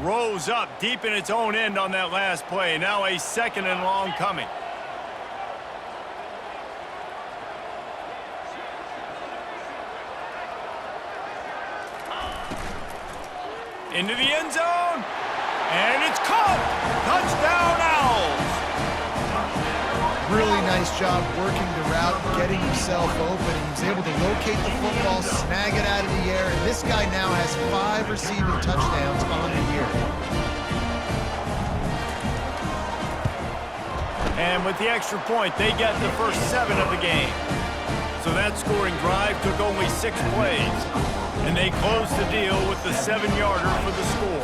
rose up deep in its own end on that last play. Now a 2nd and long coming. Into the end zone, and it's caught. Touchdown, Owls. Really nice job working the route, getting himself open. He was able to locate the football, snag it out of the air, and this guy now has 5 receiving touchdowns on the year. And with the extra point, they get the first 7 of the game. So that scoring drive took only 6 plays. And they closed the deal with the 7-yarder for the score.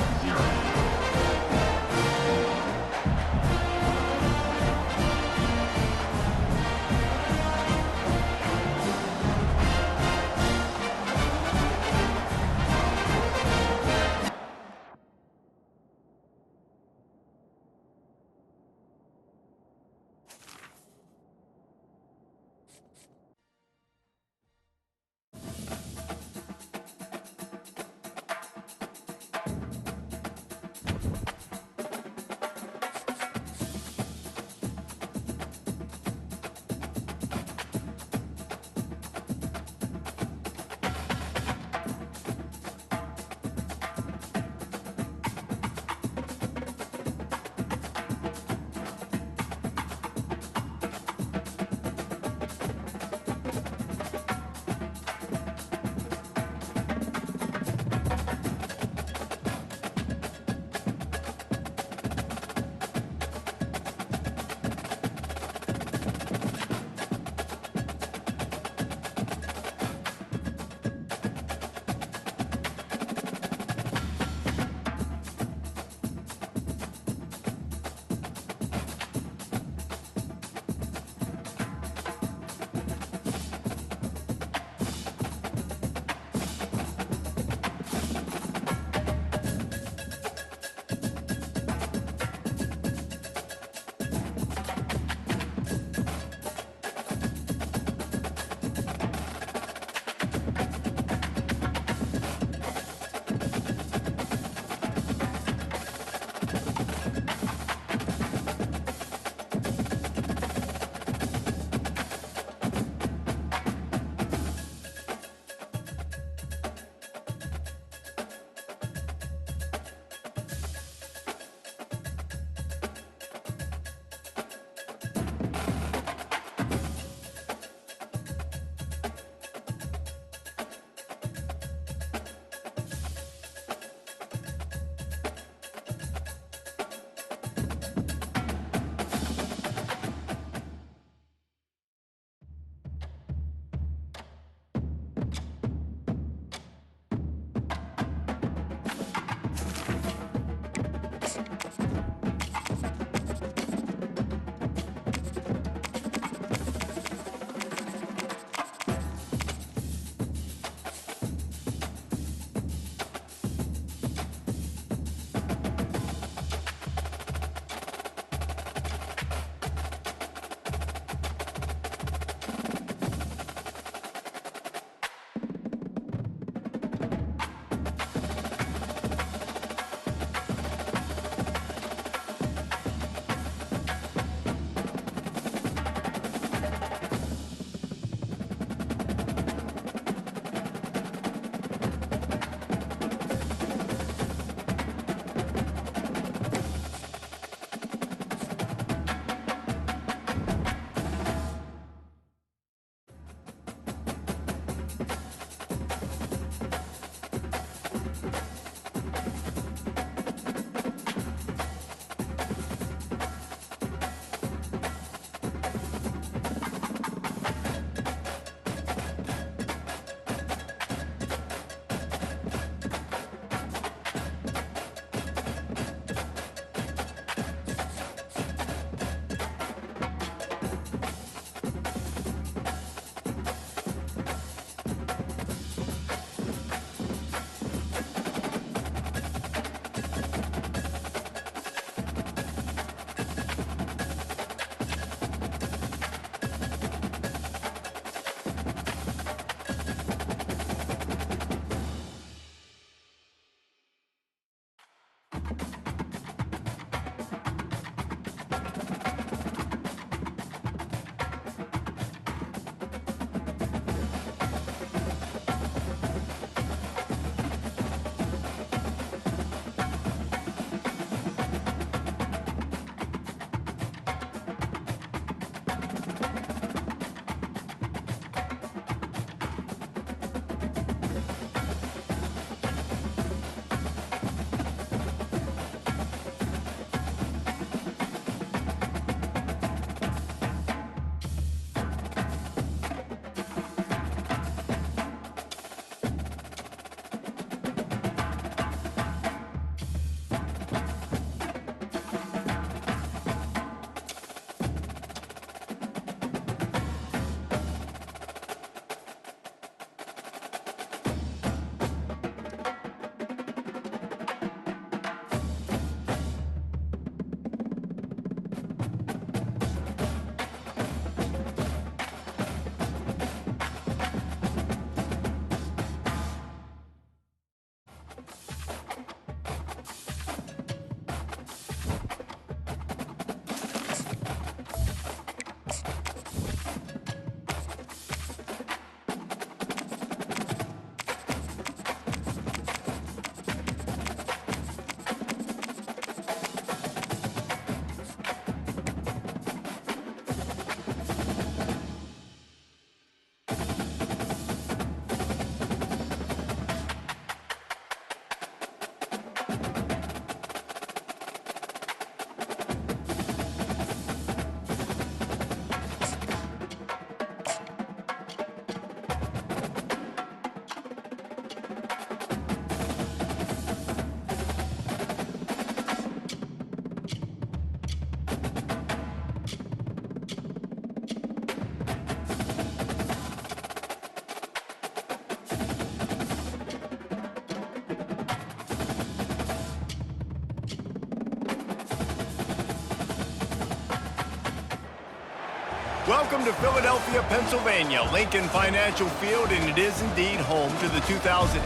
Welcome to Philadelphia, Pennsylvania, Lincoln Financial Field, and it is indeed home to the 2018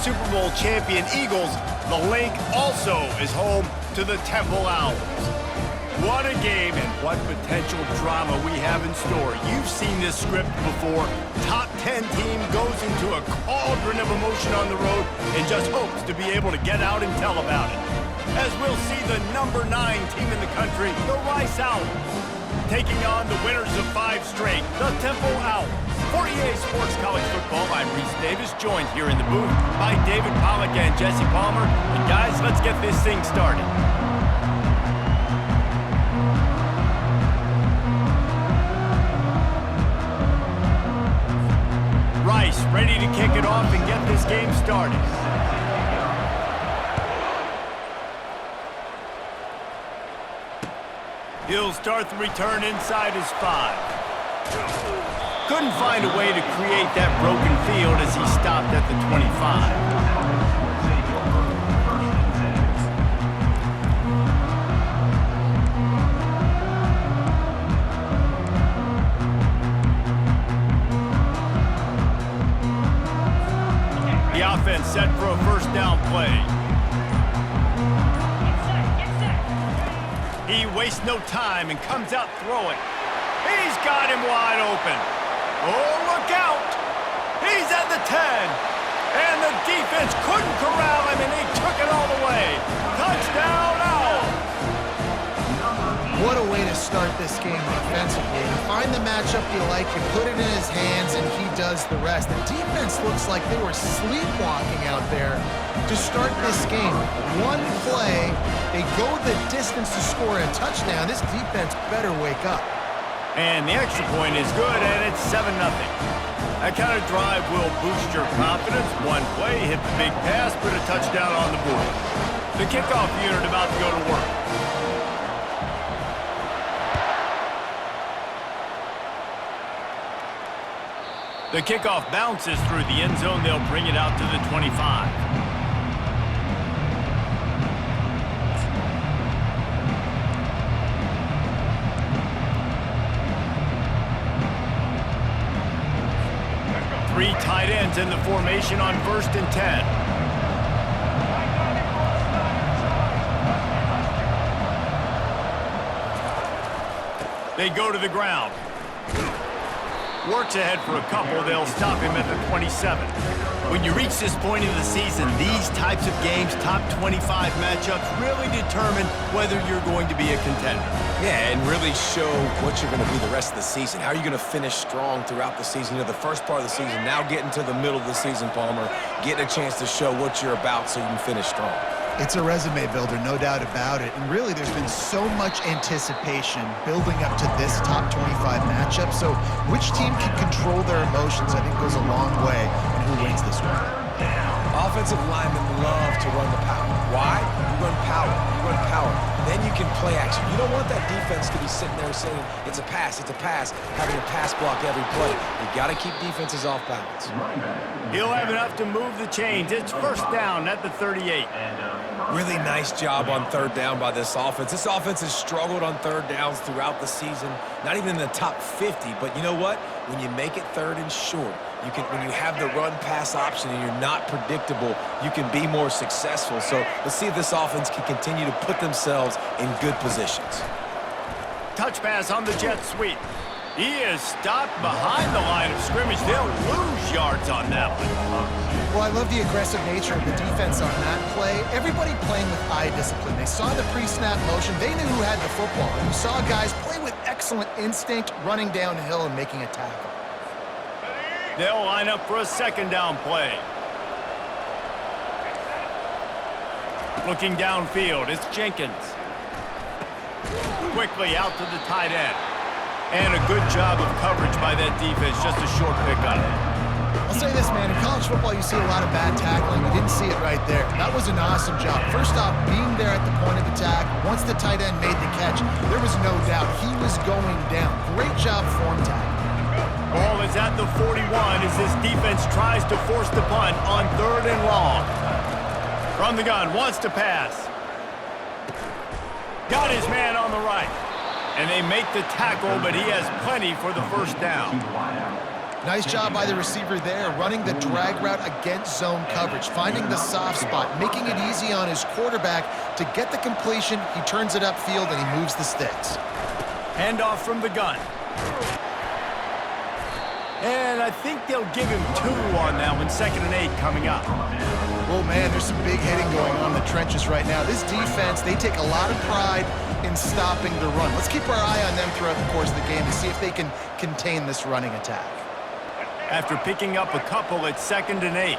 Super Bowl champion Eagles. The Link also is home to the Temple Owls. What a game and what potential drama we have in store. You've seen this script before. Top 10 team goes into a cauldron of emotion on the road and just hopes to be able to get out and tell about it. As we'll see the number 9 team in the country, the Rice Owls, taking on the winners of 5 straight, the Temple Owls. For EA Sports College Football, I'm Reese Davis, joined here in the booth by David Pollack and Jesse Palmer. And guys, let's get this thing started. Rice ready to kick it off and get this game started. He'll start the return inside his 5. Couldn't find a way to create that broken field as he stopped at the 25. The offense set for a first down play. He wastes no time and comes out throwing. He's got him wide open. Oh, look out! He's at the 10. And the defense couldn't corral him, and he took it all the way. Touchdown, Owls! What a way to start this game defensively. You find the matchup you like, you put it in his hands, and he does the rest. The defense looks like they were sleepwalking out there to start this game. One play, they go the distance to score a touchdown. This defense better wake up. And the extra point is good, and it's 7-0. That kind of drive will boost your confidence. One play, hit the big pass, put a touchdown on the board. The kickoff unit about to go to work. The kickoff bounces through the end zone. They'll bring it out to the 25. Three tight ends in the formation on 1st and 10. They go to the ground. Works ahead for a couple. They'll stop him at the 27. When you reach this point in the season, these types of games, top 25 matchups, really determine whether you're going to be a contender. Yeah, and really show what you're going to be the rest of the season. How are you going to finish strong throughout the season? You know, the first part of the season, now getting to the middle of the season, Palmer, getting a chance to show what you're about so you can finish strong. It's a resume builder, no doubt about it. And really, there's been so much anticipation building up to this top 25 matchup. So which team can control their emotions, I think, goes a long way in who wins this one. Offensive linemen love to run the power. Why? You run power. You run power. Then you can play action. You don't want that defense to be sitting there saying, it's a pass, having a pass block every play. You got to keep defenses off balance. He'll have enough to move the chains. It's first down at the 38. Really nice job on third down by this offense. This offense has struggled on third downs throughout the season. Not even in the top 50, but you know what? When you make it third and short, when you have the run-pass option and you're not predictable, you can be more successful. So let's see if this offense can continue to put themselves in good positions. Touch pass on the jet sweep. He is stopped behind the line of scrimmage. They'll lose yards on that one. Well, I love the aggressive nature of the defense on that play. Everybody playing with eye discipline. They saw the pre-snap motion. They knew who had the football. And you saw guys play with excellent instinct, running downhill and making a tackle. They'll line up for a second down play. Looking downfield, it's Jenkins. Quickly out to the tight end. And a good job of coverage by that defense, just a short pickup. I'll say this, man, in college football you see a lot of bad tackling. You didn't see it right there. That was an awesome job. First off, being there at the point of attack, once the tight end made the catch, there was no doubt he was going down. Great job form tackling. Ball is at the 41 as this defense tries to force the punt on third and long. From the gun, wants to pass. Got his man on the right. And they make the tackle, but he has plenty for the first down. Nice job by the receiver there, running the drag route against zone coverage, finding the soft spot, making it easy on his quarterback to get the completion. He turns it upfield, and he moves the sticks. Handoff from the gun. And I think they'll give him 2 on that one, 2nd and 8 coming up. Oh, man, there's some big hitting going on in the trenches right now. This defense, they take a lot of pride in stopping the run. Let's keep our eye on them throughout the course of the game and see if they can contain this running attack. After picking up a couple at 2nd and 8.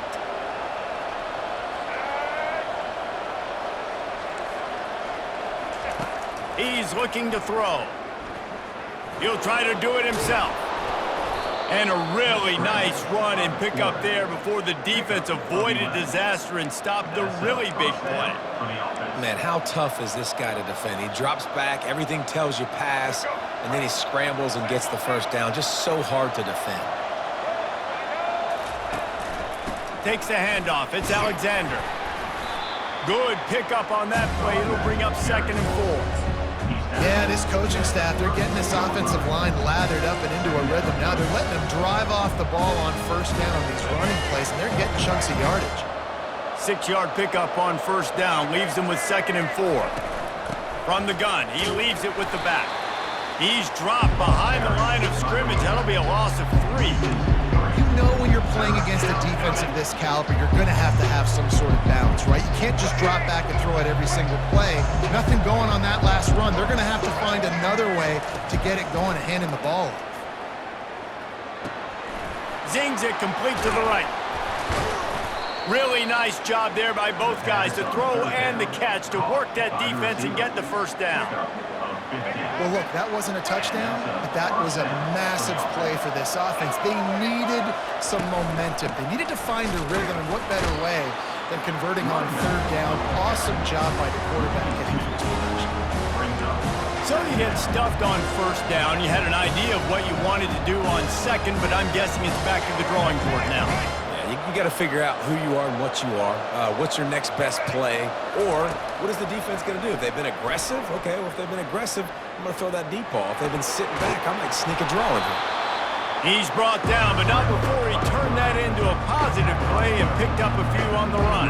He's looking to throw. He'll try to do it himself. And a really nice run and pick up there before the defense avoided disaster and stopped the really big play. Man, how tough is this guy to defend? He drops back, everything tells you pass, and then he scrambles and gets the first down. Just so hard to defend. Takes the handoff. It's Alexander. Good pickup on that play. It'll bring up 2nd and 4. Yeah, this coaching staff, they're getting this offensive line lathered up and into a rhythm now. They're letting them drive off the ball on first down on these running plays, and they're getting chunks of yardage. 6-yard pickup on first down. Leaves them with 2nd and 4. From the gun, he leaves it with the back. He's dropped behind the line of scrimmage. That'll be a loss of 3. You know when you're playing against a defense of this caliber, you're going to have some sort of balance, right? You can't just drop back and throw it every single play. Nothing going on that last run. They're going to have to find another way to get it going and handing the ball off. Zings it complete to the right. Really nice job there by both guys to throw and the catch to work that defense and get the first down. Well, look, that wasn't a touchdown, but that was a massive play for this offense. They needed some momentum. They needed to find a rhythm, and what better way than converting on third down. Awesome job by the quarterback getting through to the So you get stuffed on first down. You had an idea of what you wanted to do on second, but I'm guessing it's back to the drawing board now. You got to figure out who you are and what you are. What's your next best play? Or what is the defense going to do? If they've been aggressive, okay, well, if they've been aggressive, I'm going to throw that deep ball. If they've been sitting back, I might sneak a draw in here. He's brought down, but not before he turned that into a positive play and picked up a few on the run.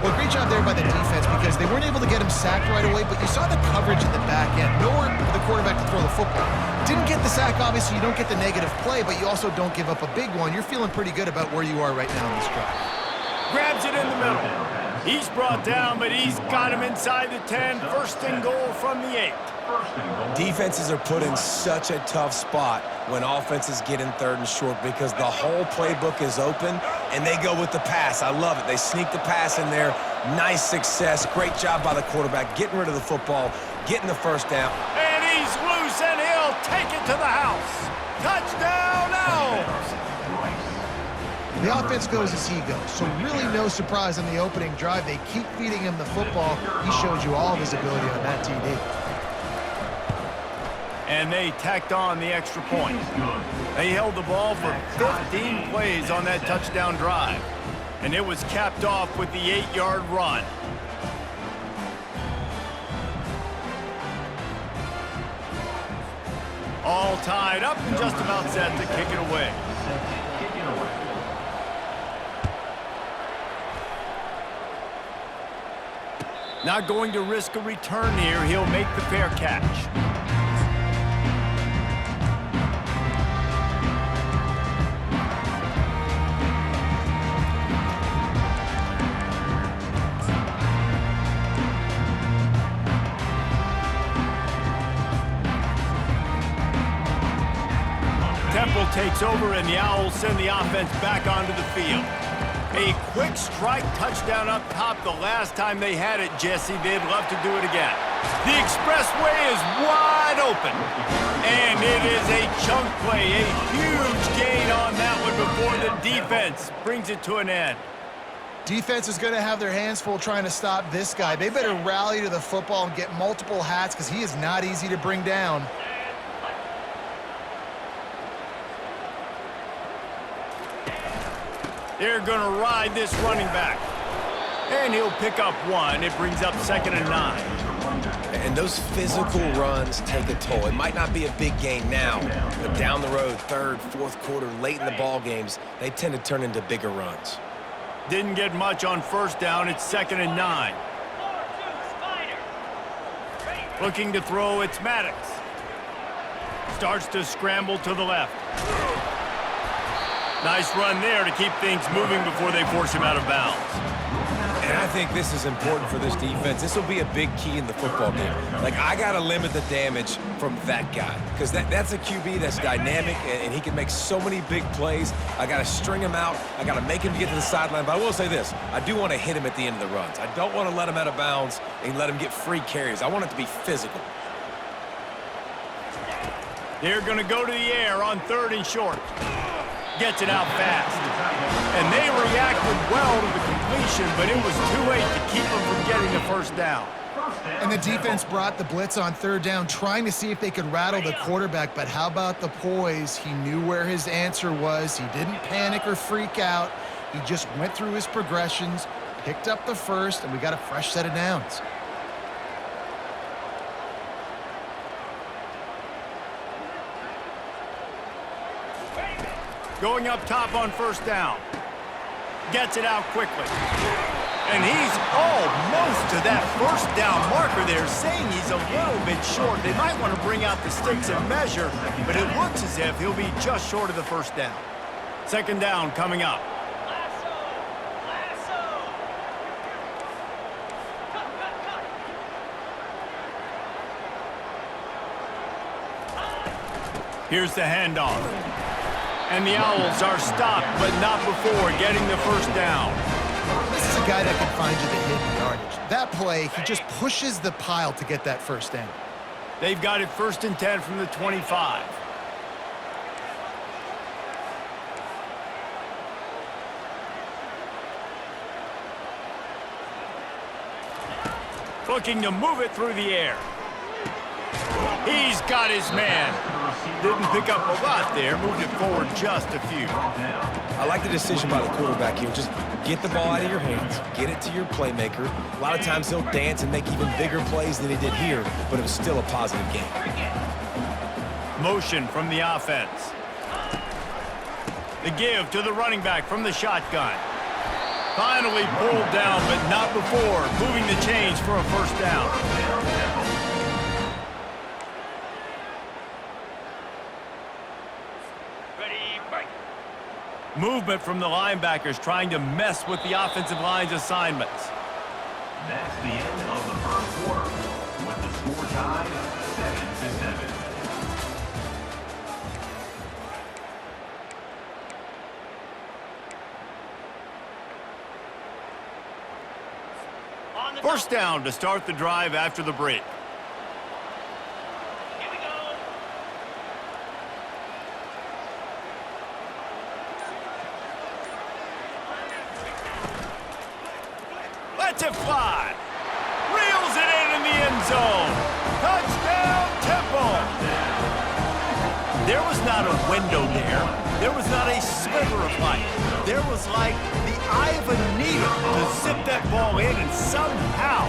Well, great job there by the defense because they weren't able to get him sacked right away, but you saw the coverage in the back end. Nowhere for the quarterback to throw the football. Didn't get the sack, obviously. You don't get the negative play, but you also don't give up a big one. You're feeling pretty good about where you are right now in this drive. Grabs it in the middle. He's brought down, but he's got him inside the 10. First and goal from the 8. Defenses are put in such a tough spot when offenses get in third and short because the whole playbook is open, and they go with the pass. I love it. They sneak the pass in there. Nice success. Great job by the quarterback getting rid of the football, getting the first down. And he's loose, and he'll take it to the house. Touchdown, Owls! The offense goes as he goes, so really no surprise on the opening drive. They keep feeding him the football. He showed you all of his ability on that TD. And they tacked on the extra point. They held the ball for 15 plays on that touchdown drive. And it was capped off with the 8-yard run. All tied up and just about set to kick it away. Not going to risk a return here. He'll make the fair catch. Temple takes over, and the Owls send the offense back onto the field. A quick strike touchdown up top the last time they had it, Jesse. They'd love to do it again. The expressway is wide open. And it is a chunk play, a huge gain on that one before the defense brings it to an end. Defense is going to have their hands full trying to stop this guy. They better rally to the football and get multiple hats because he is not easy to bring down. They're going to ride this running back. And he'll pick up one. It brings up 2nd and 9. And those physical runs take a toll. It might not be a big gain now, but down the road, third, fourth quarter, late in the ball games, they tend to turn into bigger runs. Didn't get much on first down. It's 2nd and 9. Looking to throw, it's Maddox. Starts to scramble to the left. Nice run there to keep things moving before they force him out of bounds. And I think this is important for this defense. This will be a big key in the football game. Like, I got to limit the damage from that guy because that's a QB that's dynamic, and he can make so many big plays. I got to string him out. I got to make him get to the sideline. But I will say this. I do want to hit him at the end of the runs. I don't want to let him out of bounds and let him get free carries. I want it to be physical. They're going to go to the air on 3rd and short. Gets it out fast. And they reacted well to the completion, but it was too late to keep them from getting the first down. And the defense brought the blitz on 3rd down, trying to see if they could rattle the quarterback, but how about the poise? He knew where his answer was. He didn't panic or freak out. He just went through his progressions, picked up the first, and we got a fresh set of downs. Going up top on 1st down. Gets it out quickly. And he's almost to that 1st down marker there, saying he's a little bit short. They might want to bring out the sticks and measure, but it looks as if he'll be just short of the 1st down. 2nd down coming up. Here's the handoff. And the Owls are stopped, but not before getting the 1st down. This is a guy that can find you the hidden yardage. That play, he just pushes the pile to get that 1st down. They've got it 1st and 10 from the 25. Looking to move it through the air. He's got his man. Didn't pick up a lot there, moved it forward just a few. I like the decision by the quarterback here. Just get the ball out of your hands, get it to your playmaker. A lot of times he'll dance and make even bigger plays than he did here, but it was still a positive game. Motion from the offense. The give to the running back from the shotgun. Finally pulled down, but not before moving the chains for a first down. Movement from the linebackers trying to mess with the offensive line's assignments. That's the end of the first quarter, with the score tied 7-7. First down to start the drive after the break. Here we go. Lets it fly. Reels it in the end zone. Touchdown, Temple. There was not a window there. There was not a sliver of light. There was like the eye of a needle to zip that ball in, and somehow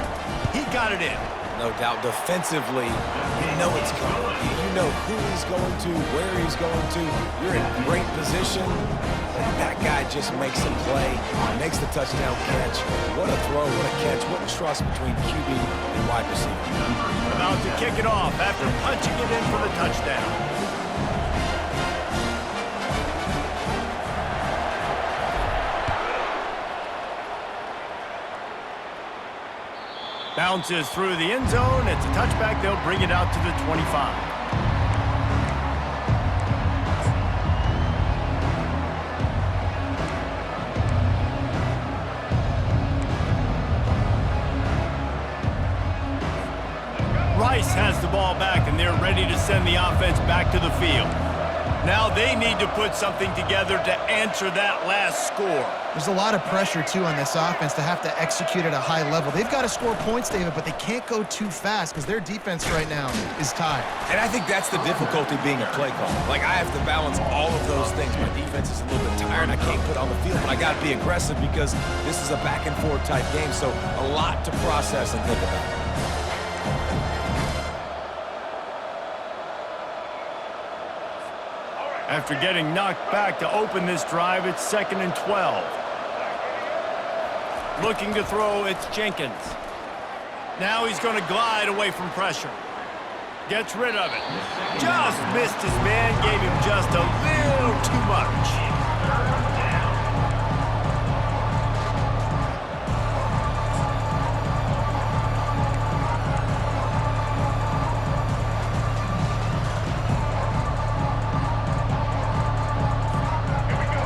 he got it in. No doubt defensively, you know it's coming. You know who he's going to, where he's going to. You're in great position, and that guy just makes a play, makes the touchdown catch. What a throw, what a catch, what trust between QB and wide receiver. About to kick it off after punching it in for the touchdown. Bounces through the end zone. It's a touchback. They'll bring it out to the 25. Rice has the ball back, and they're ready to send the offense back to the field. Now they need to put something together to answer that last score. There's a lot of pressure, too, on this offense to have to execute at a high level. They've got to score points, David, but they can't go too fast because their defense right now is tired. And I think that's the difficulty being a play caller. Like, I have to balance all of those things. My defense is a little bit tired. I can't put on the field, but I got to be aggressive because this is a back-and-forth type game, so a lot to process and think about. After getting knocked back to open this drive, it's 2nd and 12. Looking to throw, it's Jenkins. Now he's going to glide away from pressure. Gets rid of it. Just missed his man, gave him just a little too much.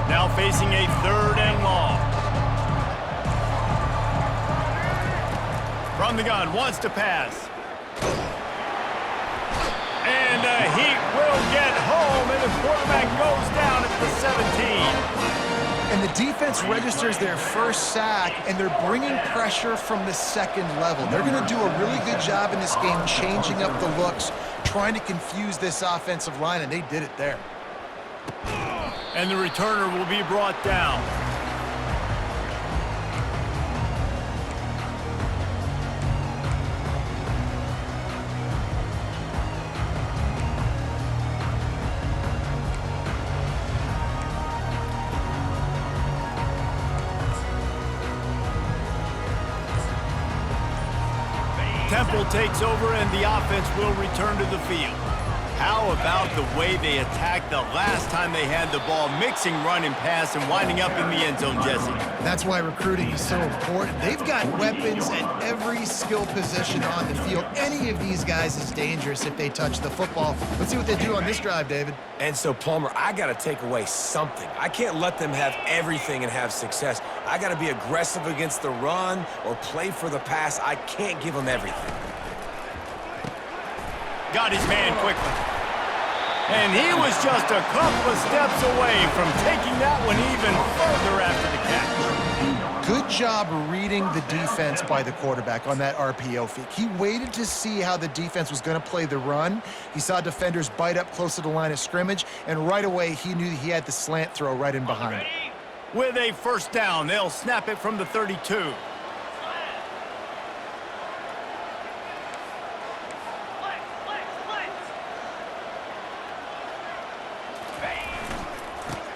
Now facing a 3rd and long. From the gun, wants to pass. And he will get home, and the quarterback goes down at the 17. And the defense registers their first sack, and they're bringing pressure from the second level. They're going to do a really good job in this game changing up the looks, trying to confuse this offensive line, and they did it there. And the returner will be brought down. Temple takes over and the offense will return to the field. How about the way they attacked the last time they had the ball, mixing run and pass and winding up in the end zone, Jesse? That's why recruiting is so important. They've got weapons at every skill position on the field. Any of these guys is dangerous if they touch the football. Let's see what they do on this drive, David. And so, Palmer, I got to take away something. I can't let them have everything and have success. I got to be aggressive against the run or play for the pass. I can't give them everything. Got his man quickly. And he was just a couple of steps away from taking that one even further after the catch. Good job reading the defense by the quarterback on that RPO fake. He waited to see how the defense was going to play the run. He saw defenders bite up close to the line of scrimmage, and right away he knew he had the slant throw right in behind it. With a first down, they'll snap it from the 32.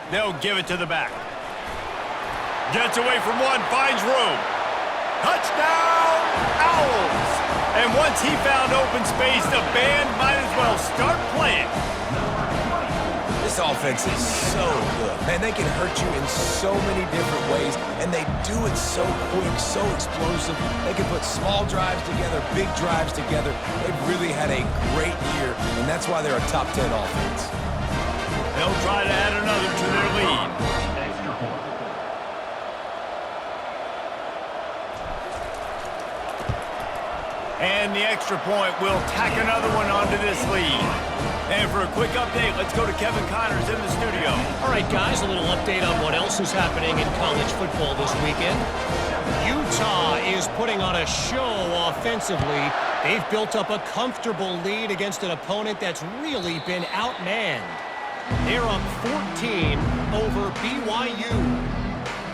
They'll give it to the back. Gets away from one, finds room. Touchdown, Owls! And once he found open space, the band might as well start playing. This offense is so good. Man, they can hurt you in so many different ways, and they do it so quick, so explosive. They can put small drives together, big drives together. They've really had a great year, and that's why they're a top 10 offense. They'll try to add another to their lead. Extra point. And the extra point will tack another one onto this lead. And for a quick update, let's go to Kevin Connors in the studio. All right, guys, a little update on what else is happening in college football this weekend. Utah is putting on a show offensively. They've built up a comfortable lead against an opponent that's really been outmanned. They're up 14 over BYU.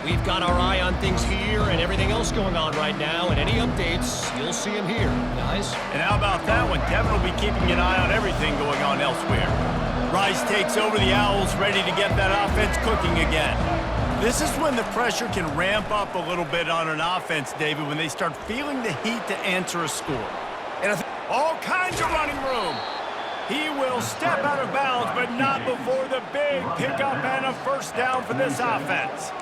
We've got our eye on things here and everything else going on right now, and any updates, you'll see them here, guys. And how about that one? Kevin will be keeping an eye on everything going on elsewhere. Rice takes over the Owls, ready to get that offense cooking again. This is when the pressure can ramp up a little bit on an offense, David, when they start feeling the heat to answer a score. And all kinds of running room. He will step out of bounds, but not before the big pickup and a first down for this offense.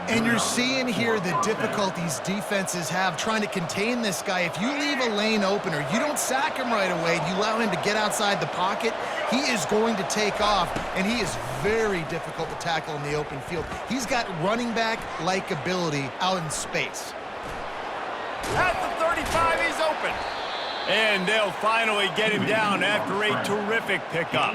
And you're seeing here the difficulties defenses have trying to contain this guy. If you leave a lane open or you don't sack him right away, you allow him to get outside the pocket, he is going to take off, and he is very difficult to tackle in the open field. He's got running back-like ability out in space. At the 35, he's open. And they'll finally get him down after a terrific pickup.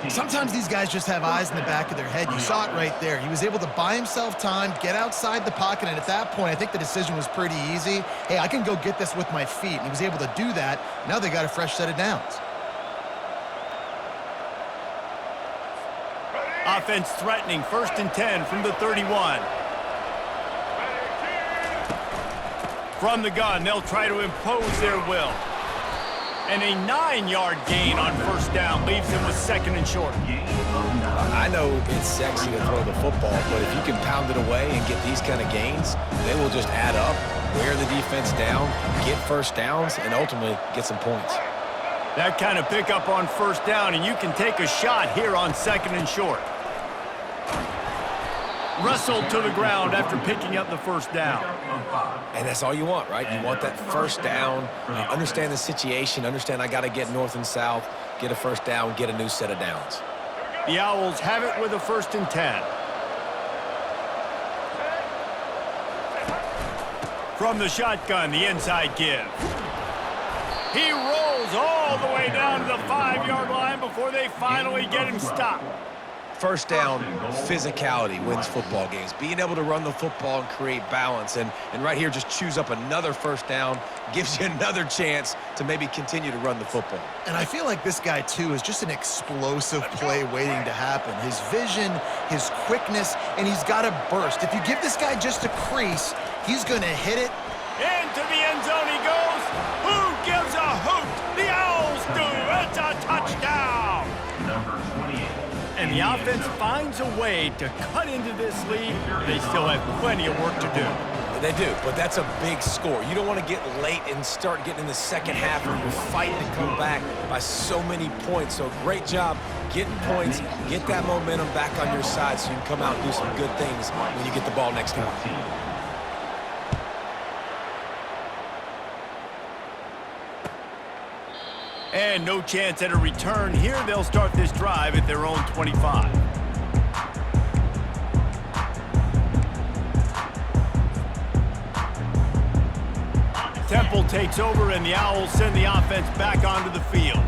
Sometimes these guys just have eyes in the back of their head. You saw it right there. He was able to buy himself time, get outside the pocket, and at that point, I think the decision was pretty easy. Hey, I can go get this with my feet. And he was able to do that. Now they got a fresh set of downs. Offense threatening, 1st and 10 from the 31. From the gun, they'll try to impose their will. And a 9-yard gain on first down leaves them with 2nd and short. I know it's sexy to throw the football, but if you can pound it away and get these kind of gains, they will just add up, wear the defense down, get first downs, and ultimately get some points. That kind of pickup on first down, and you can take a shot here on 2nd and short. Wrestled to the ground after picking up the first down. And that's all you want, right? You want that first down. You understand the situation. Understand I got to get north and south, get a first down, get a new set of downs. The Owls have it with a 1st and 10. From the shotgun, the inside give. He rolls all the way down to the 5-yard line before they finally get him stopped. First down, physicality wins football games. Being able to run the football and create balance. And right here, just choose up another first down, gives you another chance to maybe continue to run the football. And I feel like this guy, too, is just an explosive play waiting to happen. His vision, his quickness, and he's got a burst. If you give this guy just a crease, he's going to hit it. Into the end zone he goes. Who gives a hoot? The Owls do. It's a touchdown. Number 28. And the offense finds a way to cut into this lead. They still have plenty of work to do. They do, but that's a big score. You don't want to get late and start getting in the second half where you're fighting to come back by so many points. So great job getting points, get that momentum back on your side so you can come out and do some good things when you get the ball next time. And no chance at a return here. They'll start this drive at their own 25. Temple takes over, and the Owls send the offense back onto the field.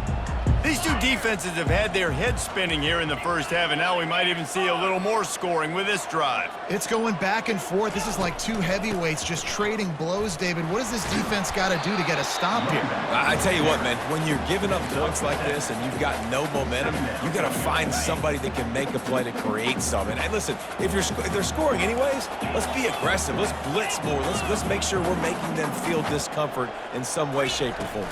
These two defenses have had their heads spinning here in the first half, and now we might even see a little more scoring with this drive. It's going back and forth. This is like two heavyweights just trading blows, David. What does this defense got to do to get a stop here? I tell you what, man, when you're giving up points like this and you've got no momentum, you got to find somebody that can make a play to create something. And listen, if they're scoring anyways, let's be aggressive. Let's blitz more. Let's make sure we're making them feel discomfort in some way, shape, or form.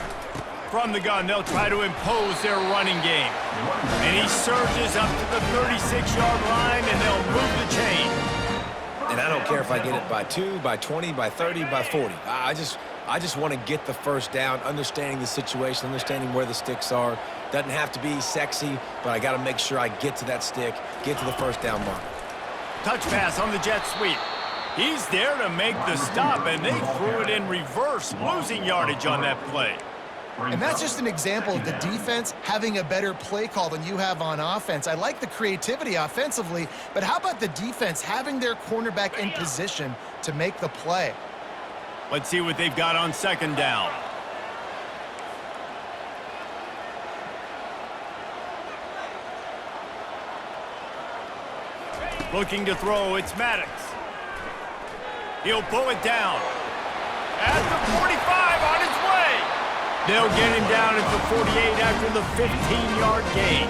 From the gun, they'll try to impose their running game. And he surges up to the 36-yard line, and they'll move the chain. And I don't care if I get it by 2, by 20, by 30, by 40. I just want to get the first down, understanding the situation, understanding where the sticks are. Doesn't have to be sexy, but I got to make sure I get to that stick, get to the first down mark. Touch pass on the jet sweep. He's there to make the stop, and they threw it in reverse, losing yardage on that play. And that's just an example of the defense having a better play call than you have on offense. I like the creativity offensively, but how about the defense having their cornerback in position to make the play? Let's see what they've got on second down. Looking to throw, it's Maddox. He'll pull it down. At the 45, on his way. They'll get him down at the 48 after the 15-yard gain.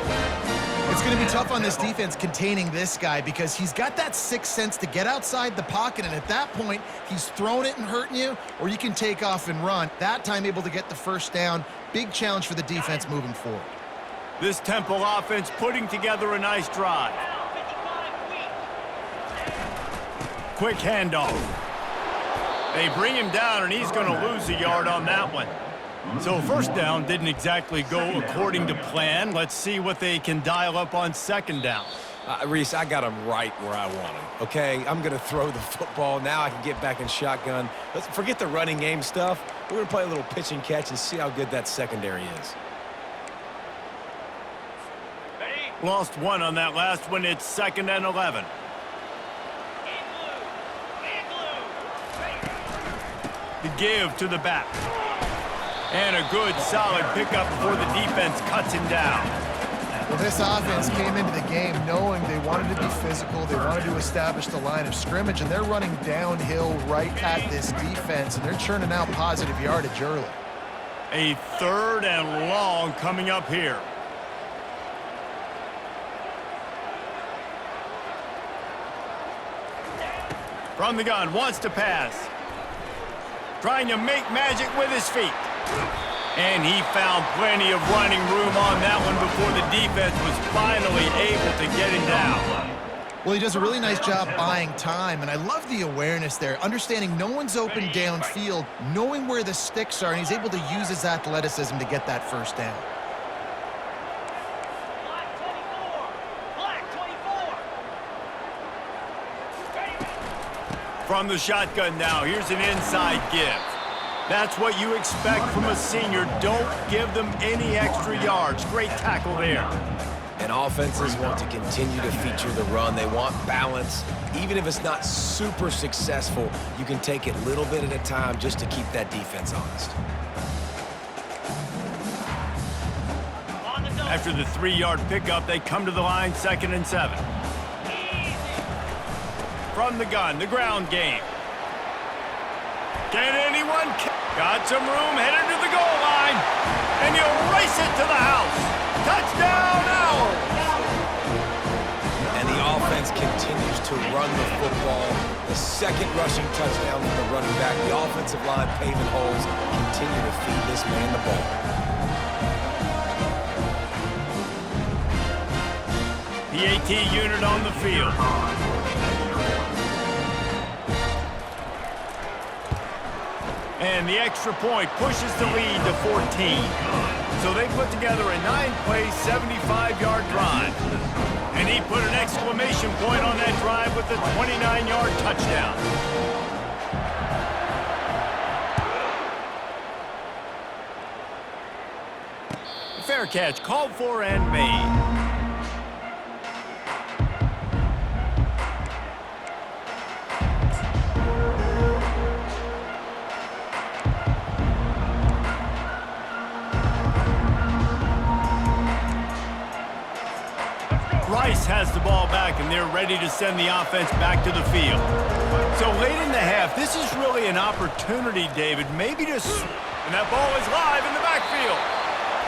It's going to be tough on this defense containing this guy because he's got that sixth sense to get outside the pocket, and at that point, he's throwing it and hurting you, or you can take off and run. That time able to get the first down. Big challenge for the defense moving forward. This Temple offense putting together a nice drive. Quick handoff. They bring him down, and he's going to lose a yard on that one. So first down didn't exactly go according to plan. Let's see what they can dial up on second down. Reese, I got him right where I want him, okay? I'm going to throw the football. Now I can get back in shotgun. Let's forget the running game stuff. We're going to play a little pitch and catch and see how good that secondary is. Lost one on that last one. It's 2nd and 11. The give to the back. And a good, solid pickup before the defense cuts him down. Well, this offense came into the game knowing they wanted to be physical, they wanted to establish the line of scrimmage, and they're running downhill right at this defense, and they're churning out positive yardage early. A 3rd and long coming up here. From the gun, wants to pass. Trying to make magic with his feet. And he found plenty of running room on that one before the defense was finally able to get him down. Well, he does a really nice job buying time, and I love the awareness there, understanding no one's open downfield, knowing where the sticks are, and he's able to use his athleticism to get that first down. From the shotgun now, here's an inside give. That's what you expect from a senior. Don't give them any extra yards. Great tackle there. And offenses want to continue to feature the run. They want balance. Even if it's not super successful, you can take it little bit at a time just to keep that defense honest. After the 3-yard pickup, they come to the line, 2nd and 7. From the gun, the ground game. Can anyone? Got some room, headed to the goal line. And he'll race it to the house. Touchdown, Owls! And the offense continues to run the football. The 2nd rushing touchdown from the running back. The offensive line paving holes. Continue to feed this man the ball. PAT unit on the field. And the extra point pushes the lead to 14. So they put together a 9-play, 75-yard drive. And he put an exclamation point on that drive with a 29-yard touchdown. Fair catch, called for and made. Rice has the ball back, and they're ready to send the offense back to the field. So late in the half, this is really an opportunity, David, maybe to... And that ball is live in the backfield.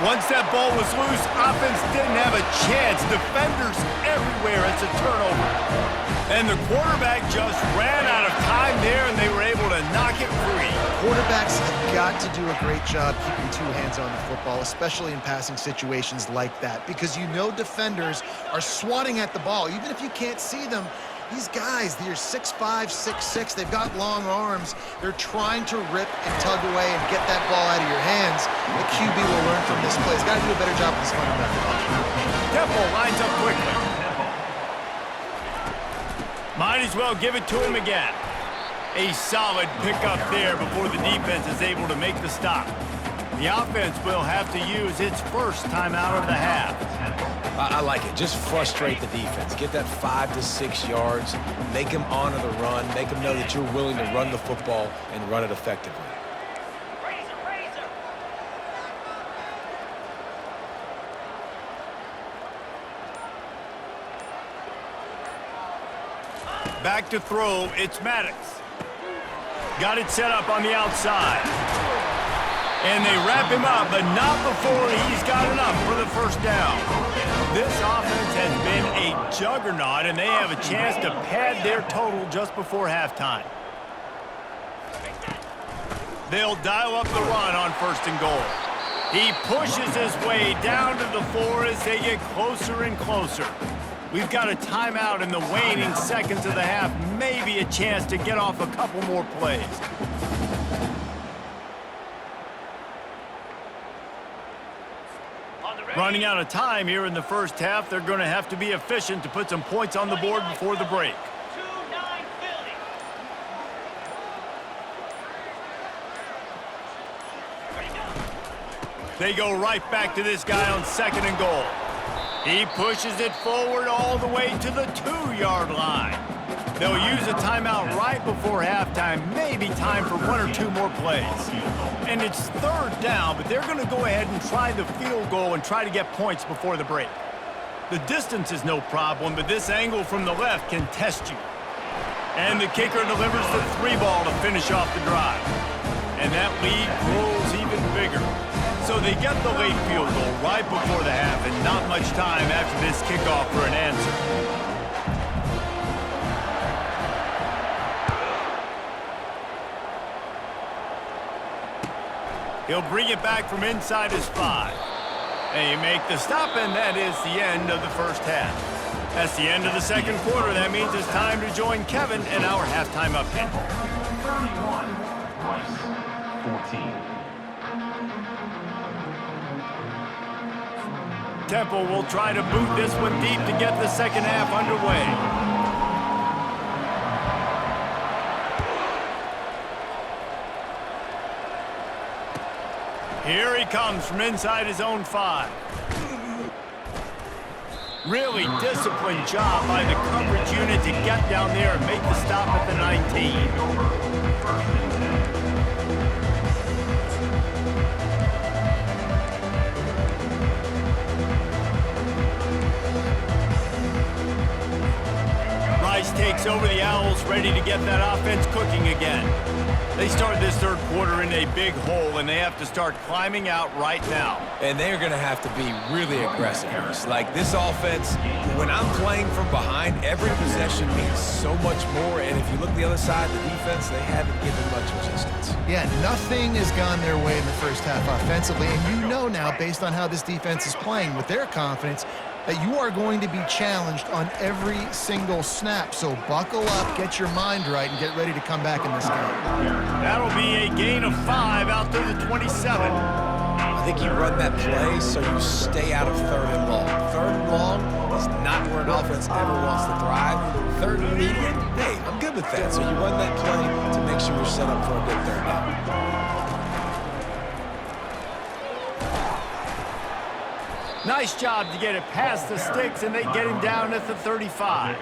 Once that ball was loose, offense didn't have a chance. Defenders everywhere. It's a turnover. And the quarterback just ran out of time there, and they were able to knock it free. Quarterbacks have got to do a great job keeping 2 hands on the football, especially in passing situations like that, because you know defenders are swatting at the ball. Even if you can't see them, These guys, they're 6'5", 6'6", they've got long arms. They're trying to rip and tug away and get that ball out of your hands. The QB will learn from this play. He's got to do a better job with his fundamental. Temple lines up quickly. Might as well give it to him again. A solid pickup there before the defense is able to make the stop. The offense will have to use its first timeout of the half. I like it. Just frustrate the defense. Get that 5 to 6 yards. Make them honor the run. Make them know that you're willing to run the football and run it effectively. Back to throw, it's Maddox. Got it set up on the outside. And they wrap him up, but not before he's got enough for the first down. This offense has been a juggernaut, and they have a chance to pad their total just before halftime. They'll dial up the run on 1st and goal. He pushes his way down to the 4 as they get closer and closer. We've got a timeout in the waning seconds of the half, maybe a chance to get off a couple more plays. Running out of time here in the first half, they're going to have to be efficient to put some points on the board before the break. They go right back to this guy on 2nd and goal. He pushes it forward all the way to the 2-yard line. They'll use a timeout right before halftime, maybe time for 1 or 2 more plays. And it's 3rd down, but they're going to go ahead and try the field goal and try to get points before the break. The distance is no problem, but this angle from the left can test you. And the kicker delivers the 3-ball to finish off the drive. And that lead grows even bigger. So they get the late field goal right before the half, and not much time after this kickoff for an answer. He'll bring it back from inside his 5. They make the stop, and that is the end of the first half. That's the end of the 2nd quarter. That means it's time to join Kevin in our halftime update. 31, Rice, 14. Temple will try to boot this one deep to get the 2nd half underway. Here he comes from inside his own 5. Really disciplined job by the coverage unit to get down there and make the stop at the 19. Rice takes over the Owls, ready to get that offense cooking again. They start this 3rd quarter in a big hole, and they have to start climbing out right now. And they're going to have to be really aggressive. Like this offense, when I'm playing from behind, every possession means so much more. And if you look the other side, the defense, they haven't given much resistance. Yeah, nothing has gone their way in the first half offensively. And you know now, based on how this defense is playing with their confidence, that you are going to be challenged on every single snap. So buckle up, get your mind right, and get ready to come back in this game. That'll be a gain of 5 out to the 27. I think you run that play so you stay out of 3rd and long. 3rd and long is not where an offense ever wants to thrive. 3rd and medium, hey, I'm good with that. So you run that play to make sure you're set up for a good 3rd down. Nice job to get it past the sticks, and they get him down at the 35.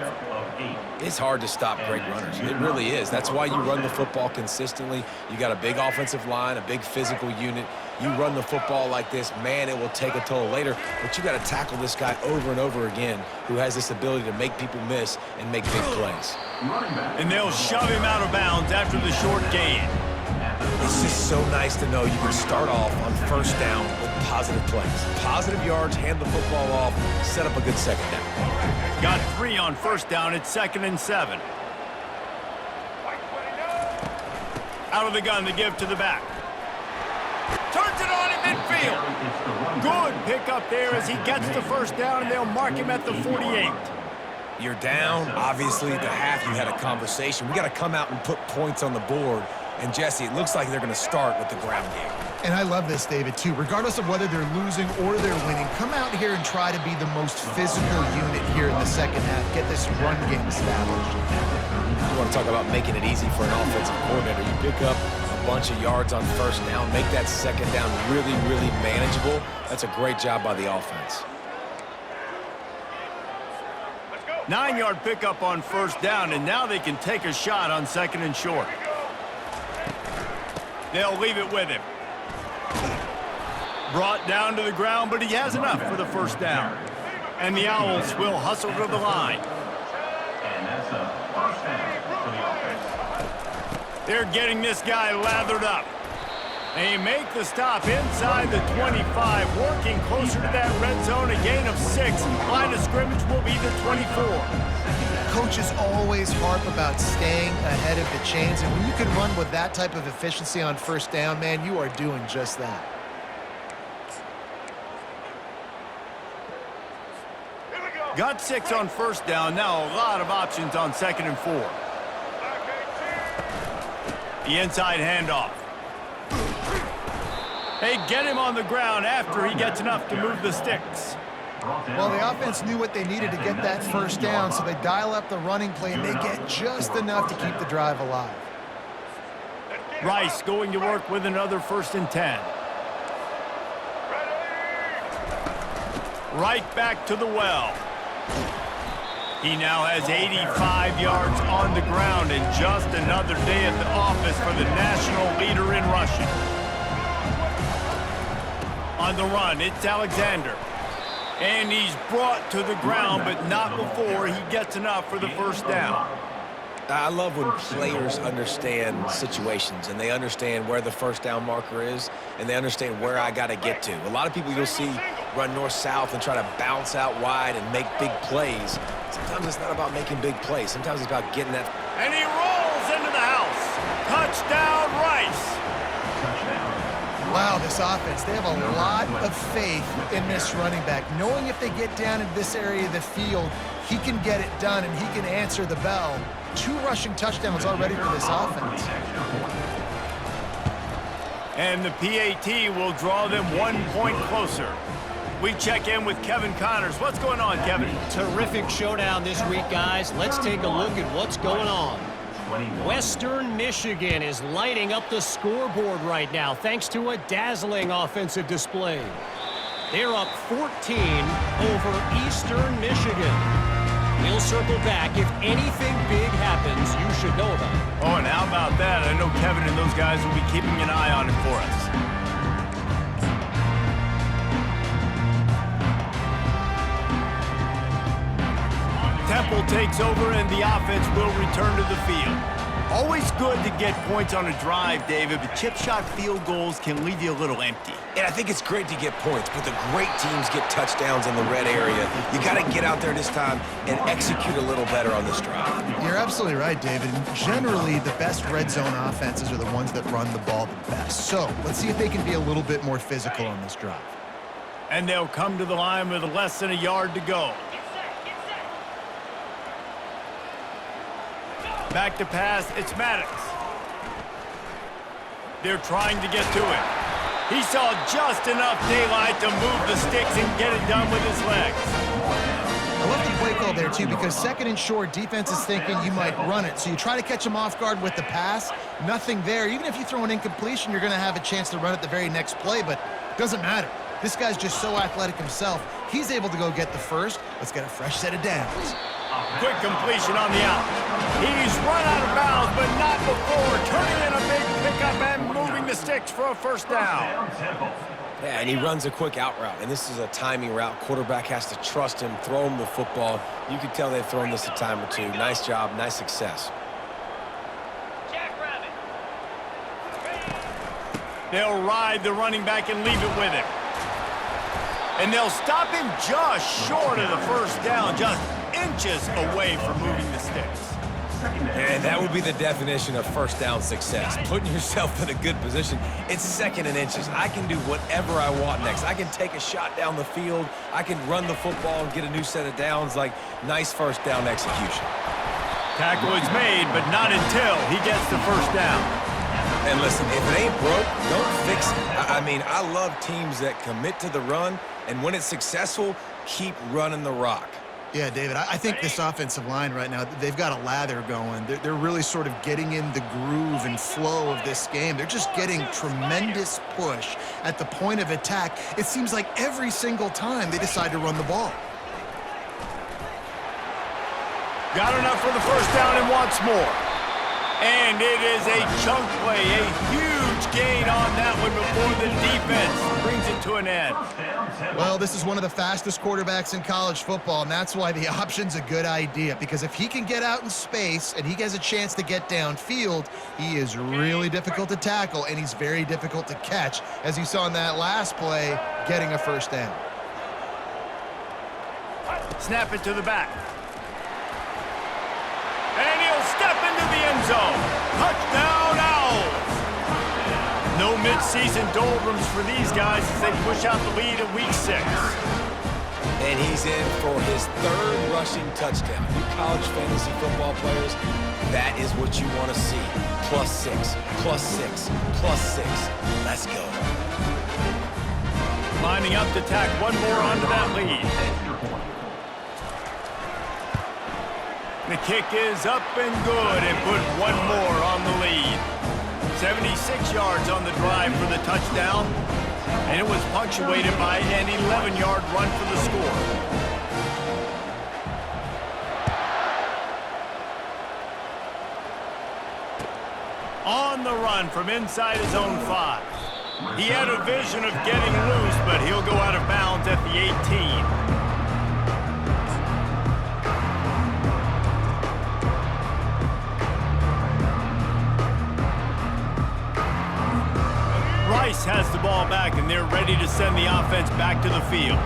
It's hard to stop great runners. It really is. That's why you run the football consistently. You got a big offensive line, a big physical unit. You run the football like this, man, it will take a toll later. But you got to tackle this guy over and over again who has this ability to make people miss and make big plays. And they'll shove him out of bounds after the short gain. It's just so nice to know you can start off on 1st down with positive plays. Positive yards, hand the football off, set up a good 2nd down. Got 3 on 1st down at 2nd and 7. Out of the gun to give to the back. Turns it on in midfield. Good pick up there as he gets the 1st down, and they'll mark him at the 48. You're down. Obviously, at the half, you had a conversation. We got to come out and put points on the board. And, Jesse, it looks like they're going to start with the ground game. And I love this, David, too. Regardless of whether they're losing or they're winning, come out here and try to be the most physical unit here in the second half. Get this run game established. You want to talk about making it easy for an offensive coordinator. You pick up a bunch of yards on first down, make that second down really, really manageable. That's a great job by the offense. 9-yard pickup on first down, and now they can take a shot on second and short. They'll leave it with him. Brought down to the ground, but he has enough for the first down. And the Owls will hustle to the line. And that's a first down for the offense. They're getting this guy lathered up. They make the stop inside the 25, working closer to that red zone, a gain of 6. Line of scrimmage will be the 24. Coaches always harp about staying ahead of the chains, and when you can run with that type of efficiency on first down, man, you are doing just that. Got 6 on first down. Now a lot of options on second and 4. The inside handoff. They get him on the ground after he gets enough to move the sticks. Well, the offense knew what they needed to get that first down, so they dial up the running play, and they get just enough to keep the drive alive. Rice going to work with another 1st and 10. Right back to the well. He now has 85 yards on the ground, and just another day at the office for the national leader in rushing. On the run, it's Alexander. And he's brought to the ground, but not before he gets enough for the first down. I love when players understand situations and they understand where the first down marker is and they understand where I got to get to. A lot of people you'll see run north-south and try to bounce out wide and make big plays. Sometimes it's not about making big plays. Sometimes it's about getting that. And he rolls into the house. Touchdown, Rice. Wow, this offense, they have a lot of faith in this running back. Knowing if they get down in this area of the field, he can get it done and he can answer the bell. 2 rushing touchdowns already for this offense. And the PAT will draw them 1 point closer. We check in with Kevin Connors. What's going on, Kevin? Terrific showdown this week, guys. Let's take a look at what's going on. Western Michigan is lighting up the scoreboard right now thanks to a dazzling offensive display. They're up 14 over Eastern Michigan. We'll circle back. If anything big happens, you should know about it. Oh, and how about that? I know Kevin and those guys will be keeping an eye on it for us. Temple takes over and the offense will return to the field. Always good to get points on a drive, David, but chip shot field goals can leave you a little empty. And I think it's great to get points, but the great teams get touchdowns in the red area. You got to get out there this time and execute a little better on this drive. You're absolutely right, David. And generally, the best red zone offenses are the ones that run the ball the best. So let's see if they can be a little bit more physical on this drive. And they'll come to the line with less than a yard to go. Back to pass, it's Maddox. They're trying to get to him. He saw just enough daylight to move the sticks and get it done with his legs. I love the play call there, too, because second and short, defense is thinking you might run it. So you try to catch him off guard with the pass, nothing there. Even if you throw an incompletion, you're going to have a chance to run it the very next play, but it doesn't matter. This guy's just so athletic himself. He's able to go get the first. Let's get a fresh set of downs. Quick completion on the out. He's run out of bounds, but not before turning in a big pickup and moving the sticks for a first down. Yeah, and he runs a quick out route, and this is a timing route. Quarterback has to trust him, throw him the football. You can tell they've thrown this a time or two. Nice job, nice success. They'll ride the running back and leave it with him. And they'll stop him just short of the first down, just inches away from moving the sticks. And that would be the definition of first down success, putting yourself in a good position. It's 2nd and inches. I can do whatever I want next. I can take a shot down the field. I can run the football and get a new set of downs. Like, nice first down execution. Tackle is made, but not until he gets the first down. And listen, if it ain't broke, don't fix it. I mean, I love teams that commit to the run, and when it's successful, keep running the rock. Yeah, David, I think this offensive line right now, they've got a lather going. They're really sort of getting in the groove and flow of this game. They're just getting tremendous push at the point of attack. It seems like every single time they decide to run the ball. Got enough for the first down and wants more. And it is a chunk play, a huge gain on that one before the defense brings it to an end. Well, this is one of the fastest quarterbacks in college football, and that's why the option's a good idea, because if he can get out in space and he has a chance to get downfield, he is really difficult to tackle, and he's very difficult to catch, as you saw in that last play, getting a first down. Snap it to the back. And he'll step into the end zone. Touchdown, Owls! No mid-season doldrums for these guys as they push out the lead in Week 6. And he's in for his 3rd rushing touchdown. You college fantasy football players, that is what you want to see. +6, +6, +6. Let's go. Lining up to tack one more onto that lead. The kick is up and good and put one more on the lead. 76 yards on the drive for the touchdown, and it was punctuated by an 11-yard run for the score. On the run from inside his own 5. He had a vision of getting loose, but he'll go out of bounds at the 18. Rice has the ball back, and they're ready to send the offense back to the field.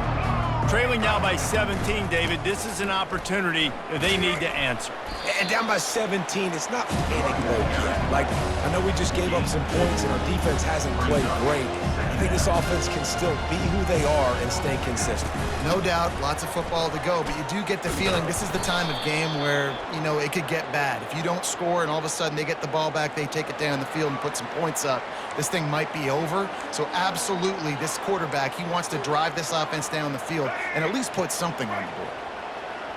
Trailing now by 17, David, this is an opportunity that they need to answer. And down by 17, it's not panic mode yet. Like, I know we just gave up some points, and our defense hasn't played great. I think this offense can still be who they are and stay consistent. No doubt, lots of football to go, but you do get the feeling this is the time of game where, you know, it could get bad. If you don't score and all of a sudden they get the ball back, they take it down the field and put some points up, this thing might be over. So absolutely, this quarterback, he wants to drive this offense down the field and at least put something on the board.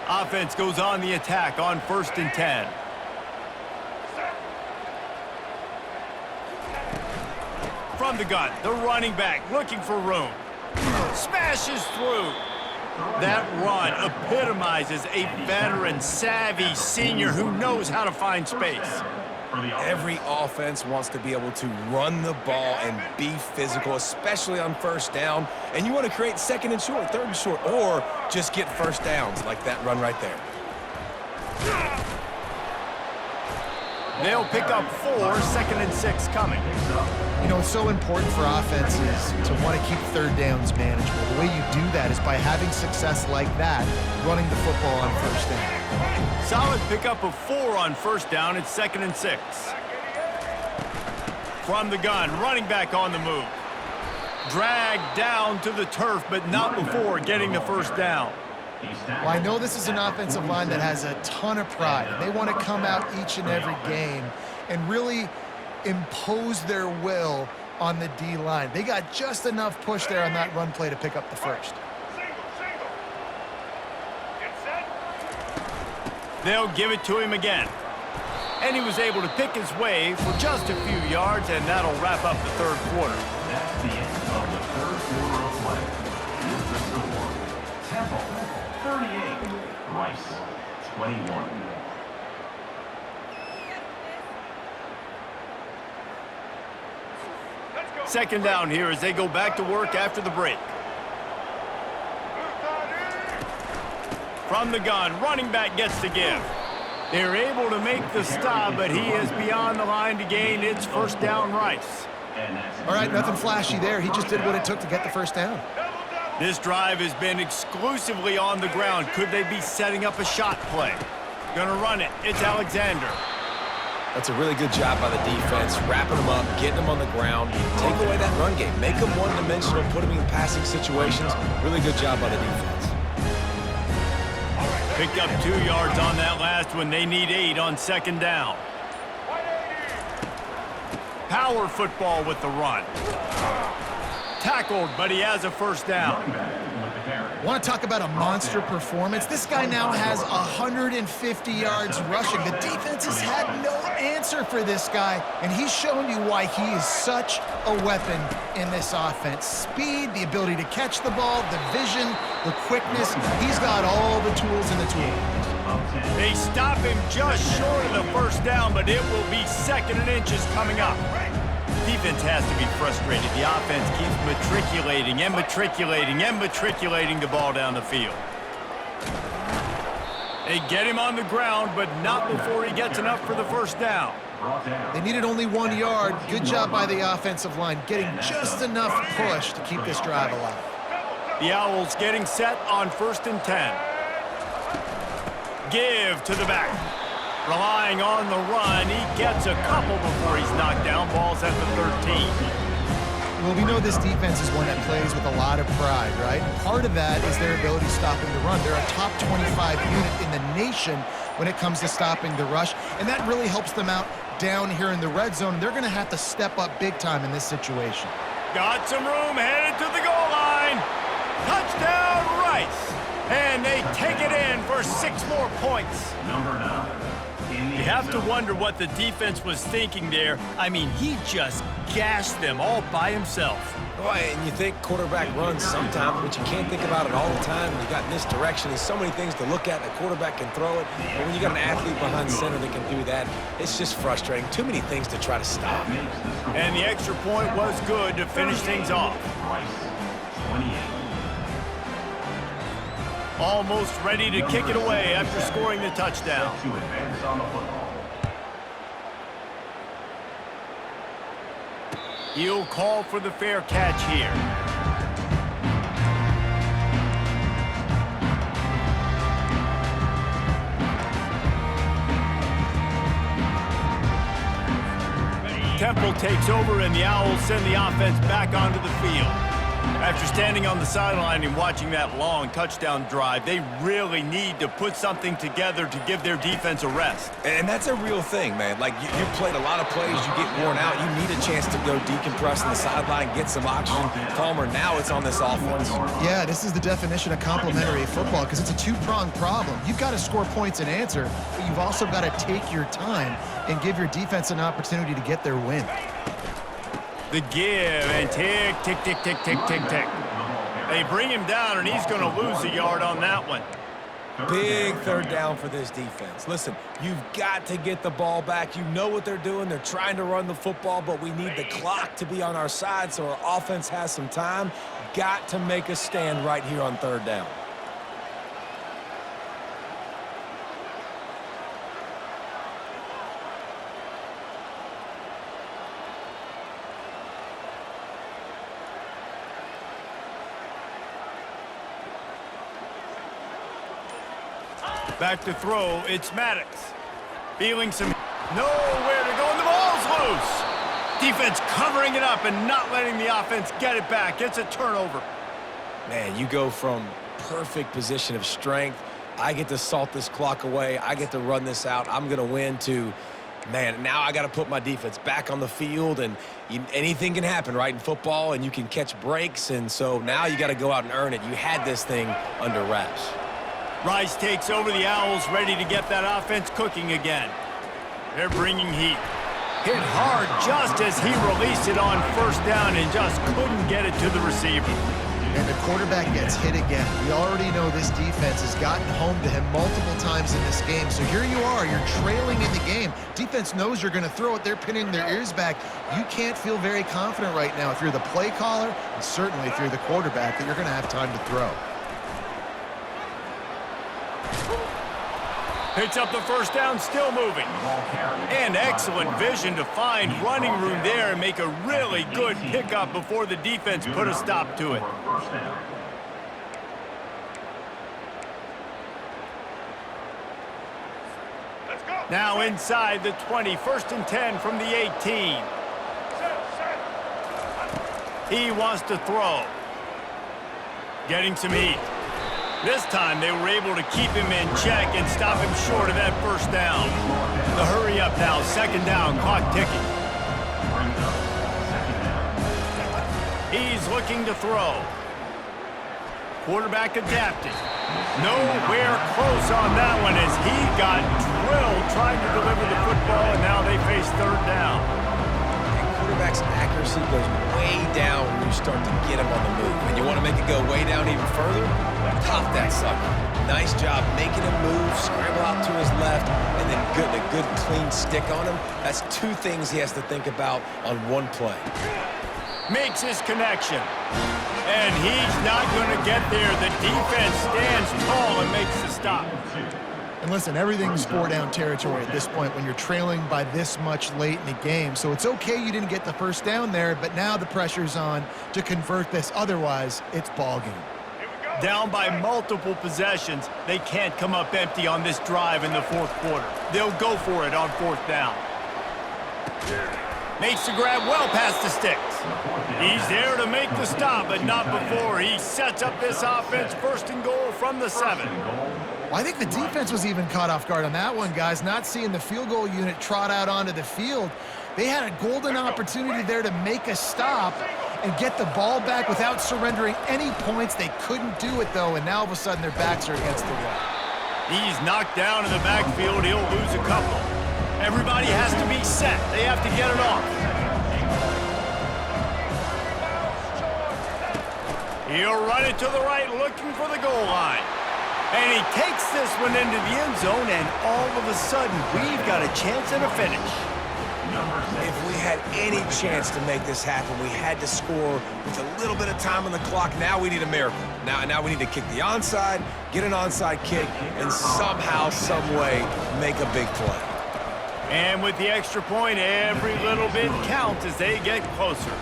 Offense goes on the attack on 1st and 10. From the gun, the running back looking for room. Smashes through. That run epitomizes a veteran, savvy senior who knows how to find space. Every offense wants to be able to run the ball and be physical, especially on first down. And you want to create 2nd and short, 3rd and short, or just get first downs like that run right there. They'll pick up 4, 2nd and 6 coming. You know, it's so important for offenses to want to keep 3rd downs manageable. The way you do that is by having success like that, running the football on first down. Solid pickup of 4 on first down. It's 2nd and 6. From the gun, running back on the move. Dragged down to the turf, but not before getting the first down. Well, I know this is an offensive line that has a ton of pride. They want to come out each and every game and really impose their will on the D-line. They got just enough push there on that run play to pick up the first. They'll give it to him again. And he was able to pick his way for just a few yards, and that'll wrap up the 3rd quarter. That's the end of the 3rd quarter of play. Here's the score. Temple, 38. Rice, 21. Second down here as they go back to work after the break. From the gun, running back gets to give. They're able to make the stop, but he is beyond the line to gain. It's first down, Rice. All right, nothing flashy there. He just did what it took to get the first down. This drive has been exclusively on the ground. Could they be setting up a shot play? Gonna run it. It's Alexander. That's a really good job by the defense, wrapping them up, getting them on the ground. Take away that run game. Make them one-dimensional, put them in passing situations. Really good job by the defense. Picked up 2 yards on that last one. They need 8 on second down. Power football with the run. Tackled, but he has a first down. Want to talk about a monster performance? This guy now has 150 yards rushing. The defense has had no answer for this guy, and he's shown you why he is such a weapon in this offense. Speed, the ability to catch the ball, the vision, the quickness. He's got all the tools in the tool. They stop him just short of the first down, but it will be 2nd and inches coming up. Defense has to be frustrated. The offense keeps matriculating and matriculating and matriculating the ball down the field. They get him on the ground, but not before he gets enough for the first down. They needed only 1 yard. Good job by the offensive line, getting just enough push to keep this drive alive. The Owls getting set on 1st and 10. Give to the back. Relying on the run, he gets a couple before he's knocked down. Ball's at the 13. Well, we know this defense is one that plays with a lot of pride, right? Part of that is their ability stopping the run. They're a top 25 unit in the nation when it comes to stopping the rush, and that really helps them out down here in the red zone. They're going to have to step up big time in this situation. Got some room, headed to the goal line. Touchdown, Rice. And they take it in for 6 more points. Number 9. You have to wonder what the defense was thinking there. I mean, he just gashed them all by himself. Boy, and you think quarterback runs sometimes, but you can't think about it all the time. You got misdirection. There's so many things to look at. A quarterback can throw it, but when you got an athlete behind center that can do that, it's just frustrating. Too many things to try to stop. And the extra point was good to finish things off. Rice, 28. Almost ready to kick it away after scoring the touchdown. To advance on the football. He'll call for the fair catch here. Temple takes over, and the Owls send the offense back onto the field. After standing on the sideline and watching that long touchdown drive, they really need to put something together to give their defense a rest. And that's a real thing, man. Like, you played a lot of plays, you get worn out, you need a chance to go decompress on the sideline, get some oxygen. Palmer, now it's on this offense. Yeah, this is the definition of complementary football because it's a two-pronged problem. You've got to score points and answer, but you've also got to take your time and give your defense an opportunity to get their win. The give, and tick, tick, tick, tick, tick, tick, tick. They bring him down, and he's going to lose a yard on that one. Big 3rd down for this defense. Listen, you've got to get the ball back. You know what they're doing. They're trying to run the football, but we need the clock to be on our side so our offense has some time. Got to make a stand right here on 3rd down. Back to throw, it's Maddox. Feeling some nowhere to go, and the ball's loose. Defense covering it up and not letting the offense get it back. It's a turnover. Man, you go from perfect position of strength. I get to salt this clock away. I get to run this out. I'm going to win to, man, now I got to put my defense back on the field, and anything can happen, right, in football, and you can catch breaks, and so now you got to go out and earn it. You had this thing under wraps. Rice takes over, the Owls ready to get that offense cooking again. They're bringing heat. Hit hard just as he released it on 1st down and just couldn't get it to the receiver. And the quarterback gets hit again. We already know this defense has gotten home to him multiple times in this game. So here you are, you're trailing in the game. Defense knows you're going to throw it. They're pinning their ears back. You can't feel very confident right now if you're the play caller, and certainly if you're the quarterback, that you're going to have time to throw. Picks up the 1st down, still moving. And excellent vision to find running room there and make a really good pickup before the defense put a stop to it. Now inside the 20, 1st and 10 from the 18. He wants to throw. Getting some heat. This time they were able to keep him in check and stop him short of that first down. The hurry up now, 2nd down, clock ticking. He's looking to throw. Quarterback adapting. Nowhere close on that one as he got drilled trying to deliver the football, and now they face 3rd down. Quarterback's accuracy goes way down when you start to get him on the move. And you want to make it go way down even further? Pop that sucker. Nice job making him move, scramble out to his left, and then getting a good clean stick on him. That's 2 things he has to think about on one play. Makes his connection. And he's not going to get there. The defense stands tall and makes the stop. And listen, everything's 4-down territory at this point when you're trailing by this much late in the game. So it's okay you didn't get the first down there, but now the pressure's on to convert this. Otherwise, it's ball game. Down by multiple possessions, they can't come up empty on this drive in the 4th quarter. They'll go for it on 4th down. Makes the grab well past the sticks. He's there to make the stop, but not before. He sets up this offense 1st and goal from the 7. Well, I think the defense was even caught off guard on that one, guys. Not seeing the field goal unit trot out onto the field. They had a golden opportunity there to make a stop and get the ball back without surrendering any points. They couldn't do it, though, and now all of a sudden their backs are against the wall. He's knocked down in the backfield. He'll lose a couple. Everybody has to be set. They have to get it off. He'll run it to the right, looking for the goal line. And he takes this one into the end zone, and all of a sudden, we've got a chance at a finish. If we had any chance to make this happen, we had to score with a little bit of time on the clock. Now we need a miracle. Now we need to kick the onside, get an onside kick, and somehow, some way, make a big play. And with the extra point, every little bit counts as they get closer.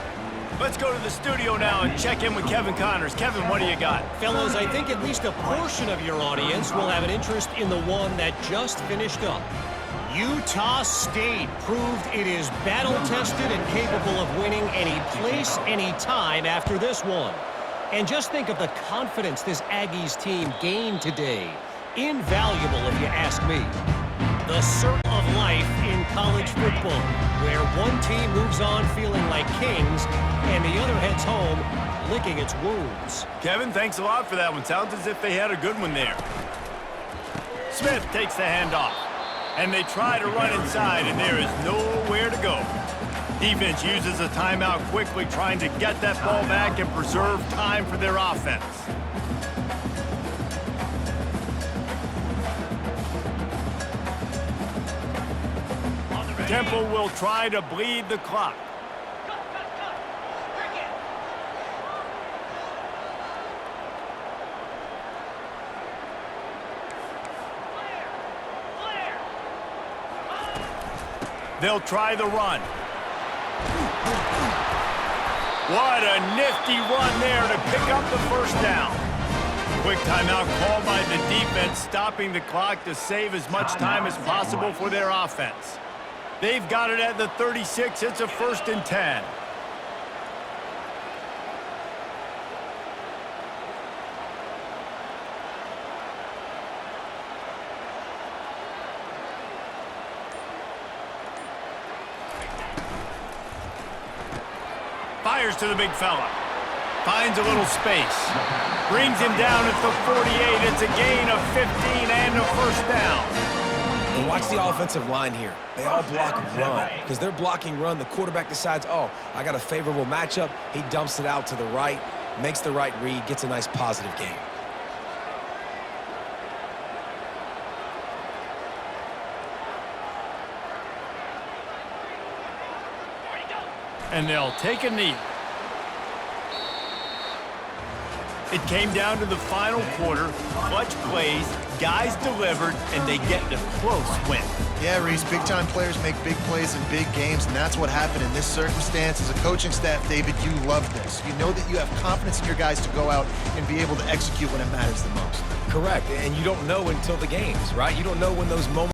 Let's go to the studio now and check in with Kevin Connors. Kevin, what do you got? Fellas, I think at least a portion of your audience will have an interest in the one that just finished up. Utah State proved it is battle-tested and capable of winning any place, any time after this one. And just think of the confidence this Aggies team gained today. Invaluable, if you ask me. The circle of life in college football, where one team moves on feeling like kings and the other heads home licking its wounds. Kevin, thanks a lot for that one. Sounds as if they had a good one there. Smith takes the handoff, and they try to run inside, and there is nowhere to go. Defense uses a timeout quickly, trying to get that ball back and preserve time for their offense. Temple will try to bleed the clock. They'll try the run. What a nifty run there to pick up the first down. Quick timeout called by the defense, stopping the clock to save as much time as possible for their offense. They've got it at the 36. It's a 1st and 10. Fires to the big fella. Finds a little space. Brings him down at the 48. It's a gain of 15 and a first down. And watch the offensive line here. They all block run. Because they're blocking run, the quarterback decides, oh, I got a favorable matchup. He dumps it out to the right, makes the right read, gets a nice positive gain. And they'll take a knee. It came down to the final quarter. Clutch plays, guys delivered, and they get the close win. Yeah, Reese, big-time players make big plays in big games, and that's what happened in this circumstance. As a coaching staff, David, you love this. You know that you have confidence in your guys to go out and be able to execute when it matters the most. Correct, and you don't know until the games, right? You don't know when those moments